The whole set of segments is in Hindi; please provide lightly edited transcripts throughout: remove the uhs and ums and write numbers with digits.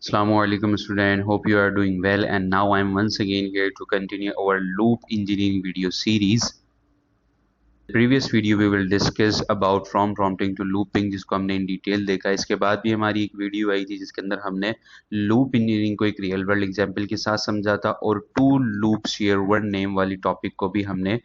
Assalamualaikum student, hope you are doing well, and now I'm once again here to continue our loop engineering video series. Previous video we will discuss about from prompting to looping जिसको हमने इन डिटेल देखा। इसके बाद भी हमारी एक वीडियो आई थी जिसके अंदर हमने लूप इंजीनियरिंग को एक रियल वर्ल्ड एग्जांपल के साथ समझा था, और two loop share one name वाली टॉपिक को भी हमने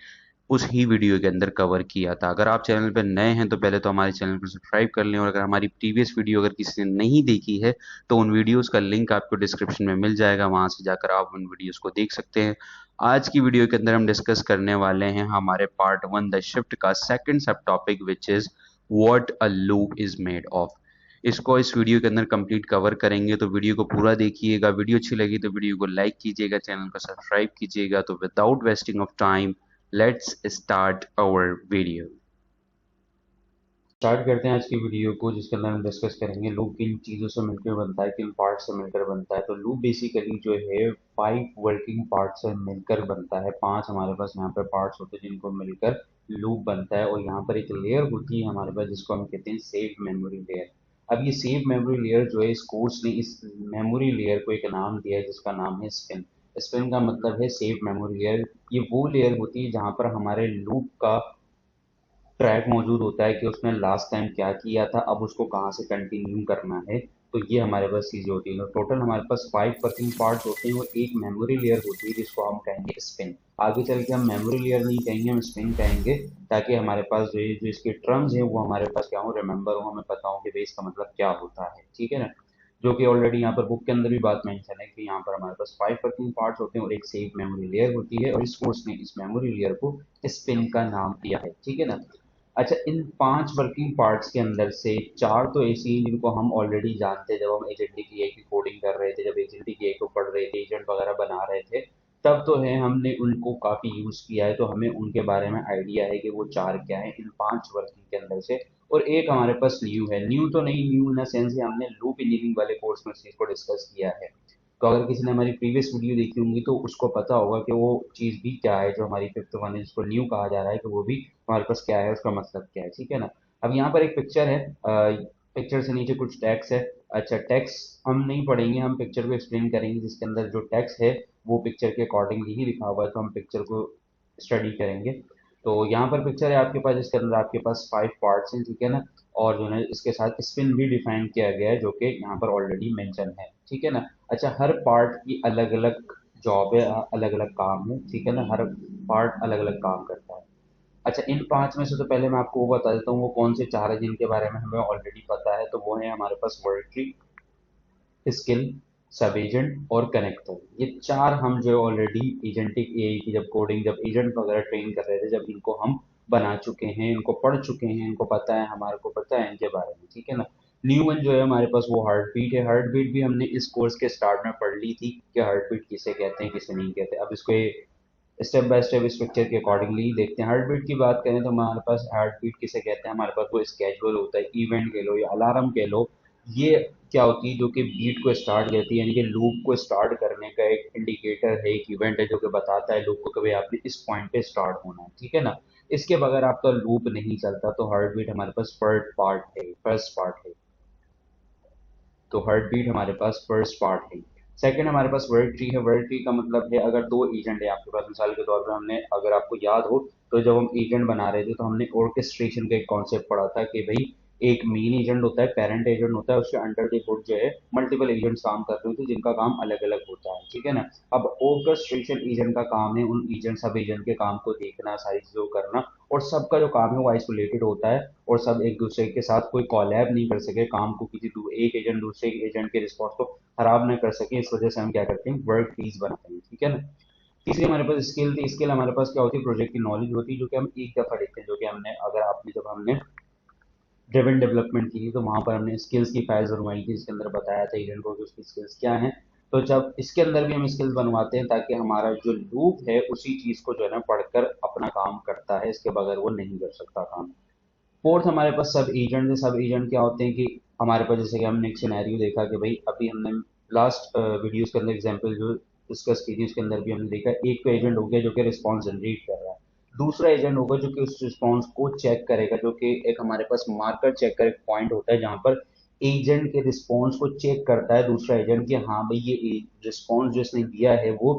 उस ही वीडियो के अंदर कवर किया था। अगर आप चैनल पर नए हैं तो पहले तो हमारे चैनल को सब्सक्राइब कर लें, और अगर हमारी प्रीवियस वीडियो अगर किसी ने नहीं देखी है तो उन वीडियोस का लिंक आपको डिस्क्रिप्शन में मिल जाएगा, वहां से जाकर आप उन वीडियोस को देख सकते हैं। आज की वीडियो के अंदर हम डिस्कस करने वाले हैं हमारे पार्ट वन द शिफ्ट का सेकंड सब topic which is what a loop is made of. इसको इस वीडियो के अंदर कंप्लीट कवर करेंगे, तो वीडियो को पूरा देखिएगा। वीडियो अच्छी लगी तो वीडियो को लाइक कीजिएगा, चैनल को सब्सक्राइब कीजिएगा। तो without wasting of time let's start our video. Start करते हैं आज की वीडियो को, जिसके अंदर हम डिस्कस करेंगे लूप किन चीज़ों से मिलकर बनता है, किन पार्ट से मिलकर बनता है। तो लूप बेसिकली जो है 5 वर्किंग पार्ट से मिलकर बनता है। 5 हमारे पास यहाँ पर पार्ट्स होते हैं जिनको मिलकर लूप बनता है, और यहाँ पर एक लेयर होती है हमारे पास जिसको हम कहते हैं सेव मेमोरी लेयर। अब ये सेव मेमोरी लेयर जो है, इस कोर्स ने इस मेमोरी लेयर को एक नाम दिया है जिसका नाम है स्पिन। स्पिन का मतलब है सेव मेमोरी लेयर। ये वो लेयर होती है जहाँ पर हमारे लूप का ट्रैक मौजूद होता है कि उसने लास्ट टाइम क्या किया था, अब उसको कहाँ से कंटिन्यू करना है। तो ये हमारे पास चीज़ें होती हैं। तो टोटल हमारे पास 5 वर्किंग पार्ट्स होते हैं, और एक मेमोरी लेयर होती है जिसको हम कहेंगे स्पिन। आगे चल के हम मेमोरी लेयर नहीं कहेंगे, हम स्पिन कहेंगे, ताकि हमारे पास जो इसके टर्म्स हैं वो हमारे पास क्या हो, रिमेंबर हो, हमें पता हो कि भाई इसका मतलब क्या होता है। ठीक है ना, जो कि ऑलरेडी यहाँ पर बुक के अंदर भी बात मेंशन है कि यहाँ पर हमारे पास 5 वर्किंग पार्ट्स होते हैं और एक सेव मेमोरी लेयर होती है, और इस कोर्स ने इस मेमोरी लेयर को स्पिन का नाम दिया है। ठीक है ना। अच्छा, इन 5 वर्किंग पार्ट्स के अंदर से 4 तो ऐसी हैं जिनको हम ऑलरेडी जानते हैं। जब हम एजेंटिक एआई की कोडिंग कर रहे थे, जब एजेंटिक एआई को पढ़ रहे थे, एजेंट वगैरह बना रहे थे, तब तो है हमने उनको काफ़ी यूज़ किया है, तो हमें उनके बारे में आइडिया है कि वो 4 क्या है इन 5 वर्किंग के अंदर से। और एक हमारे पास न्यू है। न्यू तो नहीं, न्यू इन द सेंस हमने लूप इंजीनियरिंग वाले कोर्स में इस चीज़ को डिस्कस किया है। तो अगर किसी ने हमारी प्रीवियस वीडियो देखी होंगी तो उसको पता होगा कि वो चीज़ भी क्या है, जो हमारी फिफ्थ वन है जिसको न्यू कहा जा रहा है, कि वो भी हमारे पास क्या है, उसका मतलब क्या है। ठीक है ना। अब यहाँ पर एक पिक्चर है, पिक्चर से नीचे कुछ टैक्स है। अच्छा, टैक्स हम नहीं पढ़ेंगे, हम पिक्चर को एक्सप्लेन करेंगे, जिसके अंदर जो टैक्स है वो पिक्चर के अकॉर्डिंगली ही लिखा हुआ है, तो हम पिक्चर को स्टडी करेंगे। तो यहाँ पर पिक्चर है आपके पास, जिसके अंदर आपके पास 5 पार्ट्स हैं। ठीक है ना। और जो है इसके साथ स्पिन भी डिफाइन किया गया है, जो कि यहाँ पर ऑलरेडी मेंशन है। ठीक है ना। अच्छा, हर पार्ट की अलग अलग जॉब है, अलग अलग काम है। ठीक है ना, हर पार्ट अलग अलग काम करता है। अच्छा, इन 5 में से तो पहले मैं आपको वो बता देता हूँ वो कौन से 4 है जिनके बारे में हमें ऑलरेडी पता है। तो वो है हमारे पास वर्ड ट्री, स्किल, सब एजेंट और कनेक्टर। ये 4 हम जो ऑलरेडी एजेंटिक एआई की जब कोडिंग, जब एजेंट वगैरह ट्रेन कर रहे थे, जब इनको हम बना चुके हैं, इनको पढ़ चुके हैं, इनको पता है, हमारे को पता है इनके बारे में। ठीक है ना। न्यू वन जो है हमारे पास वो हार्ट बीट है। हार्ट बीट भी हमने इस कोर्स के स्टार्ट में पढ़ ली थी कि हार्ट बीट किसे कहते हैं, किसे नहीं कहते। अब इसको स्टेप बाय स्टेप इस पिक्चर के अकॉर्डिंगली देखते हैं। हार्ट बीट की बात करें तो हमारे पास हार्ट बीट किसे कहते हैं, हमारे पास वो स्केड्यूल होता है, इवेंट कह लो या अलार्म कह लो। ये क्या होती है, जो कि बीट को स्टार्ट करती है, यानी कि लूप को स्टार्ट करने का एक इंडिकेटर है, एक इवेंट है, जो कि बताता है लूप को कि भाई आपने इस पॉइंट पे स्टार्ट होना है। ठीक है ना। इसके बगैर आपका लूप नहीं चलता। तो हार्ट बीट हमारे पास फर्स्ट पार्ट है। तो हार्ट बीट हमारे पास फर्स्ट पार्ट है। सेकंड हमारे पास वर्ड ट्री है। वर्ड ट्री का मतलब है, अगर 2 एजेंट है आपके पास, मिसाल के तौर पर हमने, अगर आपको याद हो तो जब हम एजेंट बना रहे थे तो हमने ऑर्केस्ट्रेशन का एक कॉन्सेप्ट पढ़ा था कि भाई एक मेन एजेंट होता है, पेरेंट एजेंट होता है, उसके अंडर द हुड जो है मल्टीपल एजेंट्स काम कर रहे होते हैं जिनका काम अलग अलग होता है। ठीक है ना। अब ऑर्केस्ट्रेशन एजेंट का काम है उन एजेंट, सब एजेंट के काम को देखना, सारी चीजों को करना, और सबका जो काम है वो आइसोलेटेड होता है, और सब एक दूसरे के साथ कोई कॉलैब नहीं कर सके, काम को एक एजेंट दूसरे एजेंट के रिस्पॉन्स को खराब नहीं कर सके। इस वजह से हम क्या करते हैं, वर्क ट्रीज बनाते हैं। ठीक है ना। तीसरी हमारे पास स्किल थी। स्किल हमारे पास क्या होती है, प्रोजेक्ट की नॉलेज होती है, जो कि हम एक दफा देखते हैं, जो कि हमने, अगर आपने, जब हमने ड्रिवन डेवलपमेंट की थी तो वहां पर हमने स्किल्स की फाइल्स बनवाई थी, इसके अंदर बताया था एजेंट को कि उसकी स्किल्स क्या हैं। तो जब इसके अंदर भी हम स्किल्स बनवाते हैं, ताकि हमारा जो लूप है उसी चीज को जो है ना पढ़कर अपना काम करता है, इसके बगैर वो नहीं कर सकता काम। फोर्थ हमारे पास सब एजेंट है। सब एजेंट क्या होते हैं कि हमारे पास, जैसे कि हमने एक सिनेरियो देखा कि भाई अभी हमने लास्ट वीडियोस के अंदर एग्जांपल जो डिस्कस की थी, उसके अंदर भी हमने देखा एक तो एजेंट हो गया जो कि रिस्पॉन्स जनरेट कर रहा है। दूसरा एजेंट होगा जो कि उस रिस्पॉन्स को चेक करेगा, जो कि एक हमारे पास मार्कर चेक कर एक पॉइंट होता है जहां पर एजेंट के रिस्पॉन्स को चेक करता है दूसरा एजेंट कि हाँ भाई ये रिस्पॉन्स जो इसने दिया है वो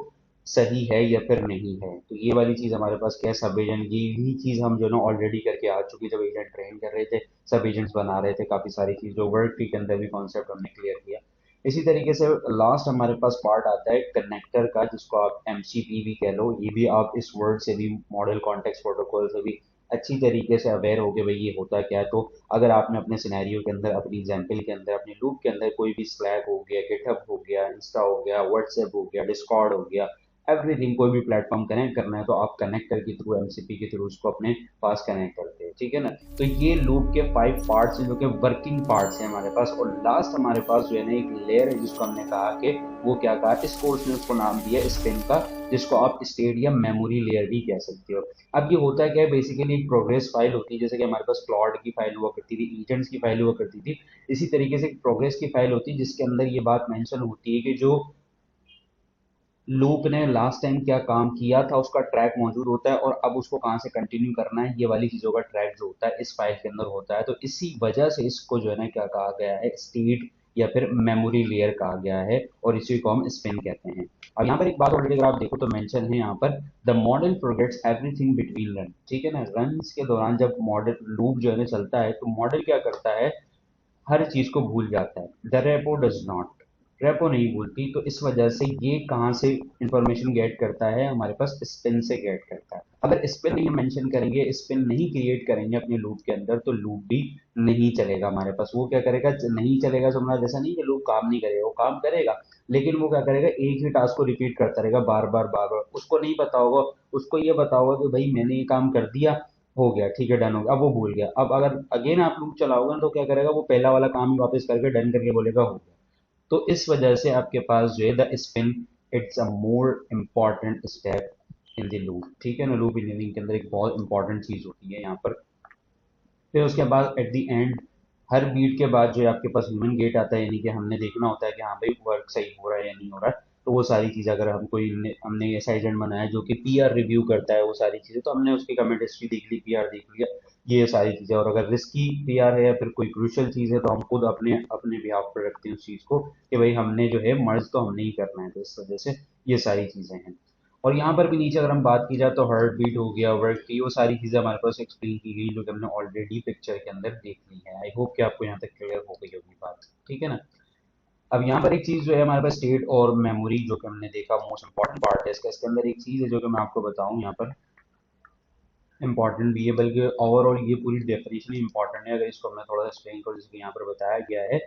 सही है या फिर नहीं है। तो ये वाली चीज हमारे पास क्या है, सब एजेंट की ही चीज हम जो ना ऑलरेडी करके आ चुकी जब एजेंट ट्रेन कर रहे थे, सब एजेंट्स बना रहे थे, काफी सारी चीज जो वर्ड ट्री के अंदर भी कॉन्सेप्ट हमने क्लियर किया। इसी तरीके से लास्ट हमारे पास पार्ट आता है कनेक्टर का, जिसको आप एमसीपी भी कह लो। ये भी आप इस वर्ड से भी, मॉडल कॉन्टेक्स्ट प्रोटोकॉल से भी अच्छी तरीके से अवेयर हो गए भाई ये होता क्या है। तो अगर आपने अपने सिनेरियो के अंदर, अपनी एग्जाम्पल के अंदर, अपने लूप के अंदर कोई भी स्लैक हो गया, गिटहब हो गया, इंस्टा हो गया, व्हाट्सएप हो गया, डिस्कॉर्ड हो गया, एवरीथिंग, कोई भी प्लेटफॉर्म कनेक्ट करना है तो आप कनेक्टर के थ्रू, एमसीपी के थ्रू उसको अपने पास कनेक्ट करते हैं, ठीक है ना। तो ये लूप के 5 पार्ट्स हैं जो कि वर्किंग पार्ट्स हैं हमारे पास। और लास्ट हमारे पास जो है ना एक लेयर है जिसको हमने कहा कि वो क्या कहा, इस कोर्स ने उसको नाम दिया स्पिन का, जिसको आप स्टेट या मेमोरी लेयर भी कह सकते हो। अब ये होता क्या है, बेसिकली एक प्रोग्रेस फाइल होती है, जैसे कि हमारे पास क्लॉड की फाइल हुआ करती थी, एजेंट्स की फाइल हुआ करती थी। इसी तरीके से एक प्रोग्रेस की फाइल होती है जिसके अंदर ये बात मेंशन होती है कि जो लूप ने लास्ट टाइम क्या काम किया था उसका ट्रैक मौजूद होता है, और अब उसको कहाँ से कंटिन्यू करना है ये वाली चीजों का ट्रैक जो होता है इस फाइल के अंदर होता है। तो इसी वजह से इसको जो है ना क्या कहा गया है, स्टेट या फिर मेमोरी लेयर कहा गया है, और इसी को हम स्पिन कहते हैं। अब यहाँ पर एक बात ऑलरेडी अगर आप देखो तो मेंशन है यहाँ पर, the model forgets everything between run, ठीक है ना। रन्स के दौरान जब मॉडल लूप जो है ना चलता है तो मॉडल क्या करता है, हर चीज को भूल जाता है। The repo does not, repo नहीं भूलती। तो इस वजह से ये कहाँ से इंफॉर्मेशन गेट करता है, हमारे पास स्पिन से गेट करता है। अगर स्पिन नहीं मेंशन करेंगे, स्पिन नहीं क्रिएट करेंगे अपने लूप के अंदर, तो लूप भी नहीं चलेगा हमारे पास। वो क्या करेगा, नहीं चलेगा समझना, जैसा नहीं कि लूप काम नहीं करेगा, वो काम करेगा, लेकिन वो क्या करेगा, एक ही टास्क को रिपीट करता रहेगा बार बार बार बार। उसको नहीं पता होगा, उसको ये पता होगा कि भाई मैंने ये काम कर दिया, हो गया, ठीक है, डन हो गया, अब वो भूल गया। अब अगर अगेन आप लूप चलाओगे ना तो क्या करेगा, वो पहला वाला काम ही वापस करके डन करके बोलेगा हो गया। तो इस वजह से आपके पास जो है the spin, it's a more important step in the loop, ठीक है ना। लूप इंजीनियरिंग के अंदर एक बहुत इंपॉर्टेंट चीज होती है यहाँ पर। फिर उसके बाद एट द एंड, हर बीट के बाद जो है आपके पास ह्यूमन गेट आता है, यानी कि हमने देखना होता है कि हाँ भाई वर्क सही हो रहा है या नहीं हो रहा है। तो वो सारी चीज़ अगर हम कोई हमने ऐसा एजेंट बनाया जो कि पीआर रिव्यू करता है वो सारी चीज़ें, तो हमने उसकी कमेंट हिस्ट्री देख ली, पीआर देख लिया, ये सारी चीज़ें। और अगर रिस्की पीआर है या फिर कोई क्रूशियल चीज़ है तो हम खुद अपने अपने बिहाफ पर रखते हैं उस चीज़ को कि भाई हमने जो है मर्ज तो हमने ही करना है। तो इस वजह से ये सारी चीज़ें हैं। और यहाँ पर भी नीचे अगर हम बात की जाए तो हार्ट बीट हो गया, वर्क की, वो सारी चीज़ें हमारे पास एक्सप्लेन की गई जो कि हमने ऑलरेडी पिक्चर के अंदर देख ली है। आई होप कि आपको यहाँ तक क्लियर हो गई होगी बात, ठीक है ना। अब यहाँ पर एक चीज़ जो है हमारे पास स्टेट और मेमोरी जो कि हमने देखा मोस्ट इंपॉर्टेंट पार्ट है इसका, इसके अंदर एक चीज़ है जो कि मैं आपको बताऊँ यहाँ पर, इंपॉर्टेंट भी है, बल्कि ओवरऑल ये पूरी डेफिनेशन ही इंपॉर्टेंट है। अगर इसको मैं थोड़ा सा एक्सप्लेन करूँ, जैसे कि यहाँ पर बताया गया है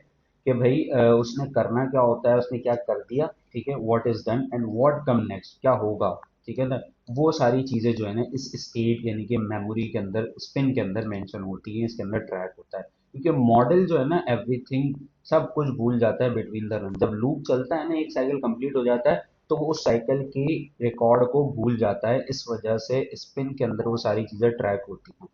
कि भाई उसने करना क्या होता है, उसने क्या कर दिया, ठीक है, what is done and what come next, क्या होगा, ठीक है ना। वो सारी चीजें जो है ना इस स्टेट यानी कि मेमोरी के अंदर, स्पिन के अंदर मेंशन होती है, इसके अंदर ट्रैक होता है। क्योंकि मॉडल जो है ना एवरीथिंग, सब कुछ भूल जाता है बिटवीन द रन। जब लूप चलता है ना, एक साइकिल कंप्लीट हो जाता है तो वो उस साइकिल के रिकॉर्ड को भूल जाता है। इस वजह से स्पिन के अंदर वो सारी चीजें ट्रैक होती हैं।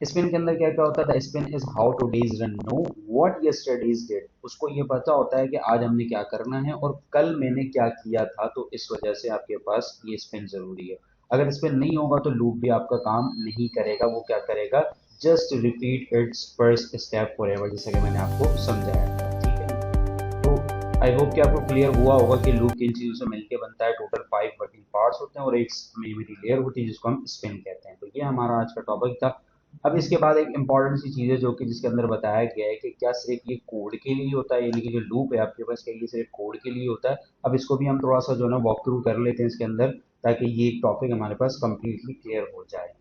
स्पिन के अंदर क्या क्या होता है, spin is how two days run know what yesterday's did, उसको ये पता होता है कि आज हमने क्या करना है और कल मैंने क्या किया था। तो इस वजह से आपके पास ये स्पिन जरूरी है। अगर स्पिन नहीं होगा तो लूप भी आपका काम नहीं करेगा। वो क्या करेगा, just repeat it's first step for ever, जैसे कि मैंने आपको समझाया था, ठीक है। तो आई होप कि आपको क्लियर हुआ होगा कि लूप किन चीज़ों से मिलकर बनता है। टोटल 5 वर्किंग पार्ट्स होते हैं और एक मेमोरी लेयर होती है जिसको हम स्पिन कहते हैं। तो ये हमारा आज का टॉपिक था। अब इसके बाद एक इंपॉर्टेंट सी चीज़ है जो कि जिसके अंदर बताया गया है कि क्या सिर्फ ये कोड के लिए होता है, यानी कि जो लूप है आपके पास, क्या ये सिर्फ कोड के लिए होता है। अब इसको भी हम थोड़ा सा जो है ना वॉक थ्रू कर लेते हैं इसके अंदर, ताकि ये टॉपिक हमारे पास कंप्लीटली क्लियर हो जाए।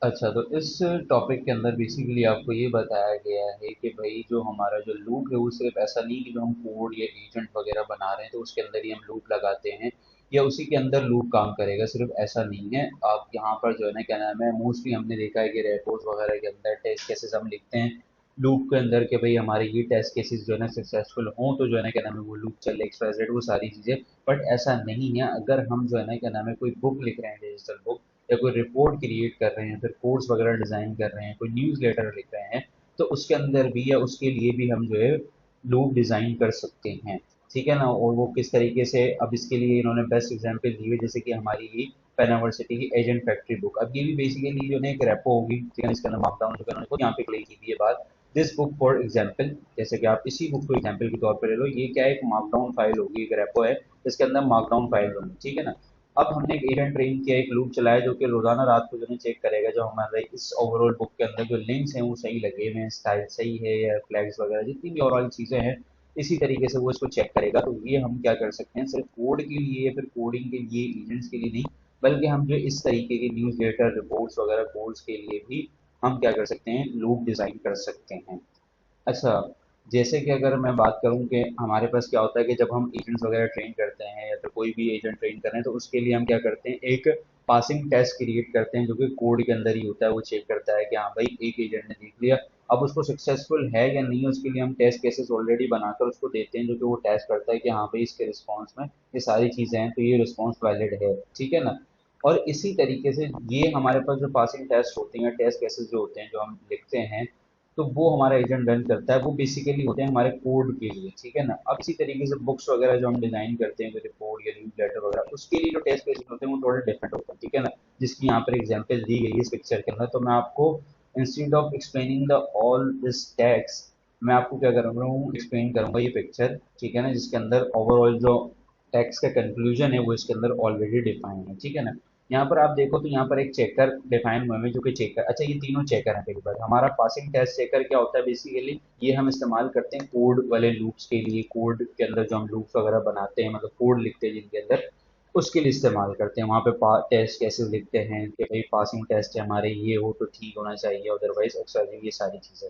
अच्छा, तो इस टॉपिक के अंदर बेसिकली आपको ये बताया गया है कि भाई जो हमारा जो लूप है वो सिर्फ ऐसा नहीं कि जो हम कोड या एजेंट वगैरह बना रहे हैं तो उसके अंदर ही हम लूप लगाते हैं या उसी के अंदर लूप काम करेगा, सिर्फ ऐसा नहीं है। आप यहाँ पर जो है ना क्या नाम है, मोस्टली हमने देखा है कि रेपोर्ट वगैरह के अंदर टेस्ट केसेस हम लिखते हैं लूप के अंदर कि भाई हमारे ये टेस्ट केसेस जो है ना सक्सेसफुल हों तो जो है ना क्या नाम है वो लूप चले, एक्सप्रेस वो सारी चीज़ें। बट ऐसा नहीं है। अगर हम जो है ना क्या नाम है कोई बुक लिख रहे हैं, डिजिटल बुक, या कोई रिपोर्ट क्रिएट कर रहे हैं, फिर कोर्स वगैरह डिजाइन कर रहे हैं, कोई न्यूज़ लेटर लिख रहे हैं, तो उसके अंदर भी या उसके लिए भी हम जो है लूप डिजाइन कर सकते हैं, ठीक है ना। और वो किस तरीके से, अब इसके लिए इन्होंने बेस्ट एग्जांपल दी है, जैसे कि हमारी ये पेनावर्सिटी की एजेंट फैक्ट्री बुक। अब ये भी बेसिकली जो है एक रेपो होगी, ठीक है, इसके अंदर मार्कडाउन जो है यहाँ पे क्लियर की हुई है बात। दिस बुक फॉर एग्जाम्पल, जैसे कि आप इसी बुक को एग्जाम्पल के तौर पर ले लो, ये क्या है, एक मार्कडाउन फाइल होगी, एक रेपो है, इसके अंदर मार्कडाउन फाइल होगी, ठीक है ना। अब हमने एक एजेंट ट्रेन किया, एक लूप चलाया जो कि रोजाना रात को जो है चेक करेगा जो हमारे इस ओवरऑल बुक के अंदर जो लिंक्स हैं वो सही लगे हुए हैं, स्टाइल सही है या फ्लैग्स वगैरह जितनी भी ओवरऑल चीजें हैं, इसी तरीके से वो इसको चेक करेगा। तो ये हम क्या कर सकते हैं, सिर्फ कोड के लिए या फिर कोडिंग के लिए, एजेंट्स के लिए नहीं, बल्कि हम जो इस तरीके के न्यूज लेटर रिपोर्ट्स वगैरह कोड्स के लिए भी हम क्या कर सकते हैं, लूप डिजाइन कर सकते हैं। अच्छा, जैसे कि अगर मैं बात करूं कि हमारे पास क्या होता है कि जब हम एजेंट्स वगैरह ट्रेन करते हैं या फिर कोई भी एजेंट ट्रेन कर रहे हैं तो उसके लिए हम क्या करते हैं, एक पासिंग टेस्ट क्रिएट करते हैं जो कि कोड के अंदर ही होता है। वो चेक करता है कि हाँ भाई एक एजेंट ने देख लिया, अब उसको सक्सेसफुल है या नहीं है उसके लिए हम टेस्ट केसेस ऑलरेडी बनाकर उसको देते हैं, जो कि वो टेस्ट करता है कि हाँ भाई इसके रिस्पॉन्स में ये सारी चीजें हैं तो ये रिस्पॉन्स वैलिड है, ठीक है ना। और इसी तरीके से ये हमारे पास जो पासिंग टेस्ट होते हैं, टेस्ट केसेस जो होते हैं जो हम लिखते हैं, तो वो हमारा एजेंट रन करता है, वो बेसिकली होते हैं हमारे कोड के लिए, ठीक है ना। अब इसी तरीके से बुक्स वगैरह जो हम डिजाइन करते हैं, जो रिपोर्ट या न्यूज लेटर वगैरह, उसके लिए जो टेस्ट केसेस होते हैं वो थोड़े डिफरेंट होते हैं, ठीक है ना, जिसकी यहाँ पर एग्जांपल दी गई है इस पिक्चर के अंदर। तो मैं आपको instead of explaining the all this text, मैं आपको क्या करूँगा हूँ, एक्सप्लेन करूंगा ये पिक्चर, ठीक है ना, जिसके अंदर ओवरऑल जो टेक्स्ट का कंक्लूजन है वो इसके अंदर ऑलरेडी डिफाइन है, ठीक है ना। यहाँ पर आप देखो तो यहाँ पर एक चेकर डिफाइन हुए हैं जो कि चेकर, अच्छा ये तीनों चेकर हैं। पहली बार हमारा पासिंग टेस्ट चेकर क्या होता है, बेसिकली ये हम इस्तेमाल करते हैं कोड वाले लूप्स के लिए, कोड के अंदर जो हम लूप्स वगैरह बनाते हैं, मतलब कोड लिखते हैं जिनके अंदर, उसके लिए इस्तेमाल करते हैं। वहाँ पे टेस्ट कैसे लिखते हैं कि भाई पासिंग टेस्ट है हमारे ये हो तो ठीक होना चाहिए, अदरवाइज एक्स्ट्रा ये सारी चीज़ें।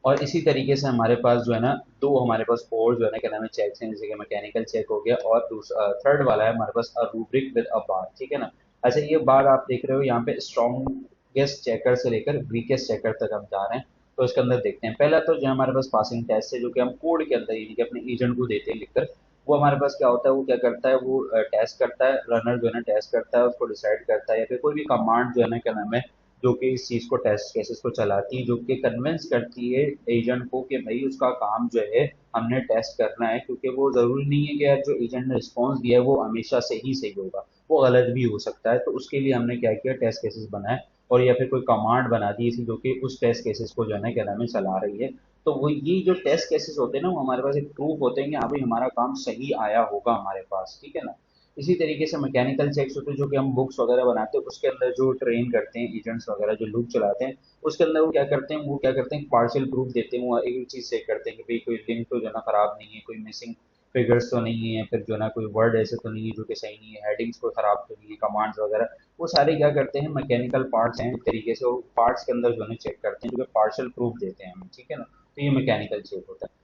और इसी तरीके से हमारे पास जो है ना दो हमारे पास और जो है ना क्या नाम है चेक्स हैं, जैसे कि मैकेनिकल चेक हो गया और दूसरा थर्ड वाला है हमारे पास रूब्रिक विद अ बार, ठीक है ना। अच्छा ये बार आप देख रहे हो यहाँ पे स्ट्रॉन्गेस्ट चेकर से लेकर वीकेस्ट चेकर तक हम जा रहे हैं। तो इसके अंदर देखते हैं, पहला तो जो हमारे पास पासिंग टेस्ट है जो कि हम कोड के अंदर यानी कि अपने एजेंट को देते हैं लिखकर। वो हमारे पास क्या होता है, वो क्या करता है, वो टेस्ट करता है, रनर जो है ना टेस्ट करता है, उसको डिसाइड करता है, या फिर कोई भी कमांड जो है ना क्या नाम है जो कि इस चीज को टेस्ट केसेस को चलाती है, जो कि कन्विंस करती है एजेंट को कि भाई उसका काम जो है हमने टेस्ट करना है, क्योंकि वो जरूरी नहीं है कि यार जो एजेंट ने रिस्पॉन्स दिया है वो हमेशा से ही सही होगा, वो गलत भी हो सकता है। तो उसके लिए हमने क्या किया, टेस्ट केसेस बनाए, और या फिर कोई कमांड बना दी इसी जो कि उस टेस्ट केसेस को जो है ना क्या नाम है चला रही है। तो वो ये जो टेस्ट केसेस होते हैं ना वो हमारे पास एक प्रूफ होते हैं कि हाँ भाई हमारा काम सही आया होगा हमारे पास, ठीक है ना। इसी तरीके से मैकेनिकल चेक्स होते हैं जो कि हम बुक्स वगैरह बनाते हैं, उसके अंदर जो ट्रेन करते हैं एजेंट्स वगैरह जो लूप चलाते हैं, उसके अंदर वो क्या करते हैं पार्शियल प्रूफ देते हैं। वो एक चीज चेक करते हैं कि भाई कोई लिंक तो जो है ना खराब नहीं है, कोई मिसिंग फिगर्स तो नहीं है, फिर जो है ना कोई वर्ड ऐसे तो नहीं है जो कि सही नहीं है, हेडिंग्स कोई खराब तो नहीं है, कमांड्स वगैरह वो सारे क्या करते हैं, मैकेनिकल पार्ट्स हैं एक तरीके से, वो पार्ट्स के अंदर जो है चेक करते हैं जो कि पार्शियल प्रूफ देते हैं हमें, ठीक है ना। तो ये मैकेनिकल चेक होता है।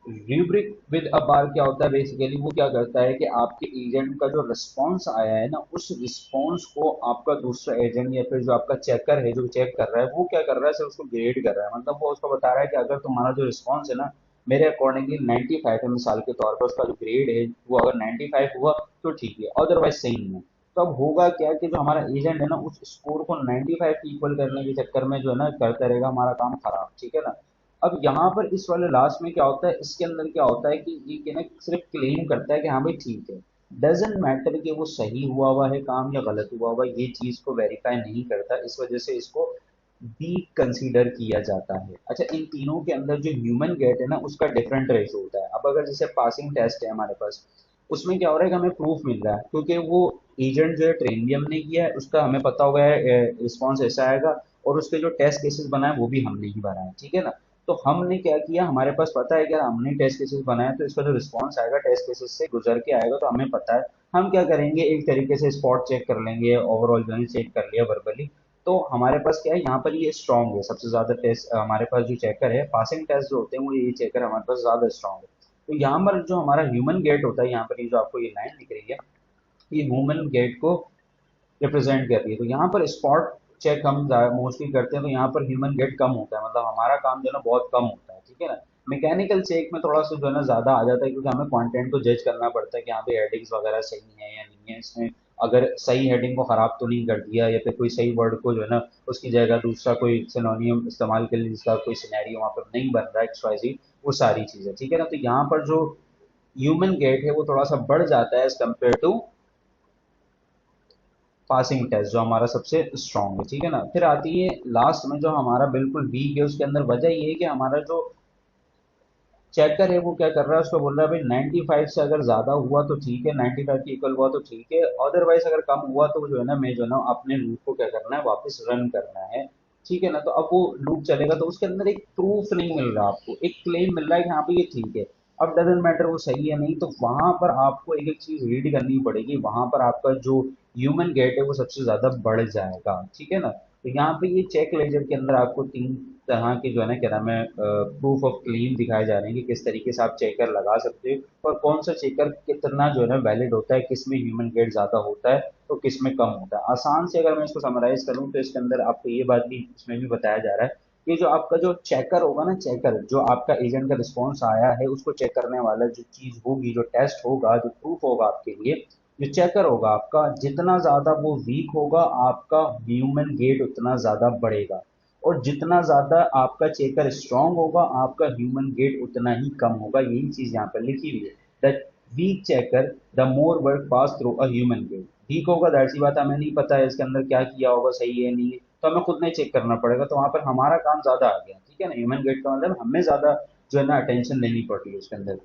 रूब्रिक विद अ बार क्या होता है, बेसिकली वो क्या करता है कि आपके एजेंट का जो रिस्पॉन्स आया है ना उस रिस्पॉन्स को आपका दूसरा एजेंट या फिर जो आपका चेकर है जो चेक कर रहा है वो क्या कर रहा है, सिर्फ उसको ग्रेड कर रहा है। मतलब वो उसको बता रहा है कि अगर तुम्हारा जो रिस्पॉन्स है ना मेरे अकॉर्डिंगली 95 है, मिसाल के तौर पर उसका जो ग्रेड है वो अगर 95 हुआ तो ठीक है, अदरवाइज सही नहीं है। तो अब होगा क्या कि जो हमारा एजेंट है ना उस स्कोर को 95 की इक्वल करने के चक्कर में जो है ना करता रहेगा हमारा काम खराब, ठीक है ना। अब यहाँ पर इस वाले लास्ट में क्या होता है, इसके अंदर क्या होता है कि ये क्या ना सिर्फ क्लेम करता है कि हाँ भाई ठीक है, डजेंट मैटर कि वो सही हुआ है काम या गलत हुआ ये चीज को वेरीफाई नहीं करता, इस वजह से इसको बी कंसीडर किया जाता है। अच्छा इन तीनों के अंदर जो ह्यूमन गेट है ना उसका डिफरेंट रेशो होता है। अब अगर जैसे पासिंग टेस्ट है हमारे पास, उसमें क्या हो रहा है कि हमें प्रूफ मिल रहा है क्योंकि वो एजेंट जो है ट्रेन भी हमने किया है, उसका हमें पता होगा है रिस्पॉन्स ऐसा आएगा, और उसके जो टेस्ट केसेस बनाए वो भी हमने ही बनाए, ठीक है ना। तो हमने क्या किया, हमारे पास पता है कि यार हमने टेस्ट केसेस बनाया तो इसका जो रिस्पॉन्स आएगा टेस्ट केसेस से गुजर के आएगा, तो हमें पता है हम क्या करेंगे, एक तरीके से स्पॉट चेक कर लेंगे, ओवरऑल जो है चेक कर लिया वर्बली। तो हमारे पास क्या है यहाँ पर ये स्ट्रांग है सबसे ज्यादा टेस्ट, हमारे पास जो चेकर है पासिंग टेस्ट जो होते हैं वो ये चेकर हमारे पास ज्यादा स्ट्रांग है। तो यहाँ पर जो हमारा ह्यूमन गेट होता है, यहाँ पर ये जो आपको ये लाइन दिख रही है ये ह्यूमन गेट को रिप्रेजेंट कर रही है। तो यहाँ पर स्पॉट चेक हम मोस्टली करते हैं, तो यहाँ पर ह्यूमन गेट कम होता है, मतलब हमारा काम जो है ना बहुत कम होता है, ठीक है ना। मैकेनिकल चेक में थोड़ा सा जो है ना ज्यादा आ जाता है क्योंकि हमें कंटेंट को जज करना पड़ता है कि यहाँ पे हेडिंग्स वगैरह सही है या नहीं है, इसमें अगर सही हेडिंग को खराब तो नहीं कर दिया, या फिर कोई सही वर्ड को जो है ना उसकी जगह दूसरा कोई सिनोनियम इस्तेमाल कर लिया जिसका कोई सिनेरियो वहाँ पर नहीं बन रहा है XYZ, वो सारी चीजें, ठीक है ना। तो यहाँ पर जो ह्यूमन गेट है वो थोड़ा सा बढ़ जाता है as compare to passing test जो हमारा सबसे स्ट्रांग है, ठीक है ना। फिर आती है लास्ट में जो हमारा बिल्कुल वीक है, उसके अंदर वजह ये है कि हमारा जो चेकर है वो क्या कर रहा है, उसको बोल रहा है भाई 95 से अगर ज्यादा हुआ तो ठीक है, 95 के इक्वल हुआ तो ठीक है, अदरवाइज अगर कम हुआ तो जो है ना, मैं जो है ना अपने लूप को क्या करना है, वापस रन करना है, ठीक है ना। तो अब वो लूप चलेगा तो उसके अंदर एक प्रूफ नहीं मिल रहा आपको, एक क्लेम मिल रहा है कि हाँ भाई ये ठीक है। अब डजेंट मैटर वो सही है नहीं, तो वहां पर आपको एक एक चीज रीड करनी पड़ेगी, वहां पर आपका जो ह्यूमन गेट है वो सबसे ज्यादा बढ़ जाएगा, ठीक है ना। तो यहाँ पे ये चेक लेजर के अंदर आपको तीन तरह के जो है ना, क्या नाम है, प्रूफ ऑफ क्लेम दिखाए जा रहे हैं कि किस तरीके से आप चेकर लगा सकते हो और कौन सा चेकर कितना जो है ना वैलिड होता है, किस में ह्यूमन गेट ज्यादा होता है तो किस में कम होता है। आसान से अगर मैं इसको समराइज करूं तो इसके अंदर आपको ये बात भी इसमें भी बताया जा रहा है कि जो आपका जो चेकर होगा ना, चेकर जो आपका एजेंट का रिस्पॉन्स आया है उसको चेक करने वाला जो चीज होगी, जो टेस्ट होगा, जो प्रूफ होगा आपके लिए, जो चेकर होगा आपका, जितना ज्यादा वो वीक होगा आपका ह्यूमन गेट उतना ज्यादा बढ़ेगा, और जितना ज्यादा आपका चेकर स्ट्रांग होगा आपका ह्यूमन गेट उतना ही कम होगा। यही चीज यहाँ पर लिखी हुई है, that week checker the more work pass through a human gate. Week होगा दैट सी बात है, हमें नहीं पता है इसके अंदर क्या किया होगा, सही है नहीं है, तो हमें खुद नहीं चेक करना पड़ेगा, तो वहां पर हमारा काम ज्यादा आ गया, ठीक है ना। ह्यूमन गेट का मतलब हमें ज्यादा जो है ना अटेंशन देनी पड़ रही है उसके अंदर।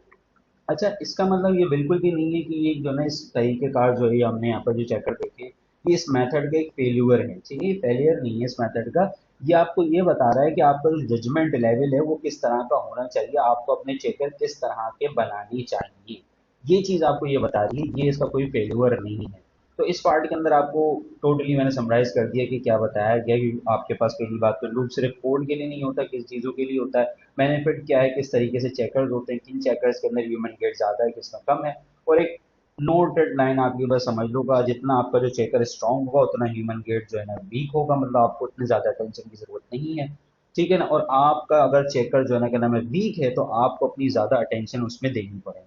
अच्छा, इसका मतलब ये बिल्कुल भी नहीं है कि ये जो ना इस तरीके का जो है, हमने यहाँ पर जो चेकर देखे, ये इस मेथड का एक फेल्यूर है, ठीक है, ये फेलियर नहीं है इस मेथड का। ये आपको ये बता रहा है कि आपका जो जजमेंट लेवल है वो किस तरह का होना चाहिए, आपको अपने चेकर किस तरह के बनानी चाहिए, ये चीज आपको ये बता रही है, ये इसका कोई फेल्यूर नहीं है। तो इस पार्ट के अंदर आपको टोटली मैंने समराइज कर दिया कि क्या बताया गया कि आपके पास पहली बात तो लूप सिर्फ कोड के लिए नहीं होता, किस चीजों के लिए होता है, बेनिफिट क्या है, किस तरीके से चेकर्स होते हैं, किन चेकर्स के अंदर ह्यूमन गेट ज्यादा है, किसमें कम है, और एक नोटेड लाइन आपकी बस समझ लो का, जितना आपका जो चेकर स्ट्रांग होगा उतना ह्यूमन गेट जो है ना वीक होगा, मतलब आपको उतनी ज्यादा अटेंशन की जरूरत नहीं है, ठीक है ना। और आपका अगर चेकर जो है ना, क्या नाम है, वीक है, तो आपको अपनी ज्यादा अटेंशन उसमें देनी पड़ेगी।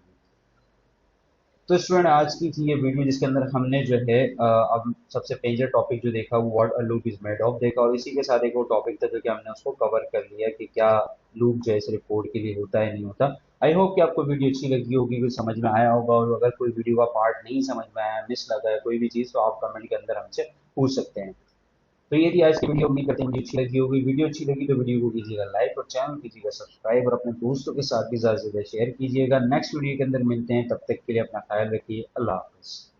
तो स्टूडेंट आज की थी ये वीडियो जिसके अंदर हमने जो है अब सबसे मेजर टॉपिक जो देखा वो what a loop is made of देखा, और इसी के साथ एक वो टॉपिक था जो कि हमने उसको कवर कर लिया कि क्या लूप जो है सिर्फ कोड के लिए होता है नहीं होता। आई होप कि आपको वीडियो अच्छी लगी होगी, कुछ समझ में आया होगा, और अगर कोई वीडियो का पार्ट नहीं समझ में आया, मिस लगा है कोई भी चीज़, तो आप कमेंट के अंदर हमसे पूछ सकते हैं। तो ये थी आज की वीडियो, उम्मीद करते हैं वीडियो अच्छी लगी होगी। वीडियो अच्छी लगी तो वीडियो को कीजिएगा लाइक और चैनल कीजिएगा सब्सक्राइब, और अपने दोस्तों के साथ भी ज़्यादा से ज़्यादा शेयर कीजिएगा। नेक्स्ट वीडियो के अंदर मिलते हैं, तब तक के लिए अपना ख्याल रखिए, अल्लाह हाफिज़।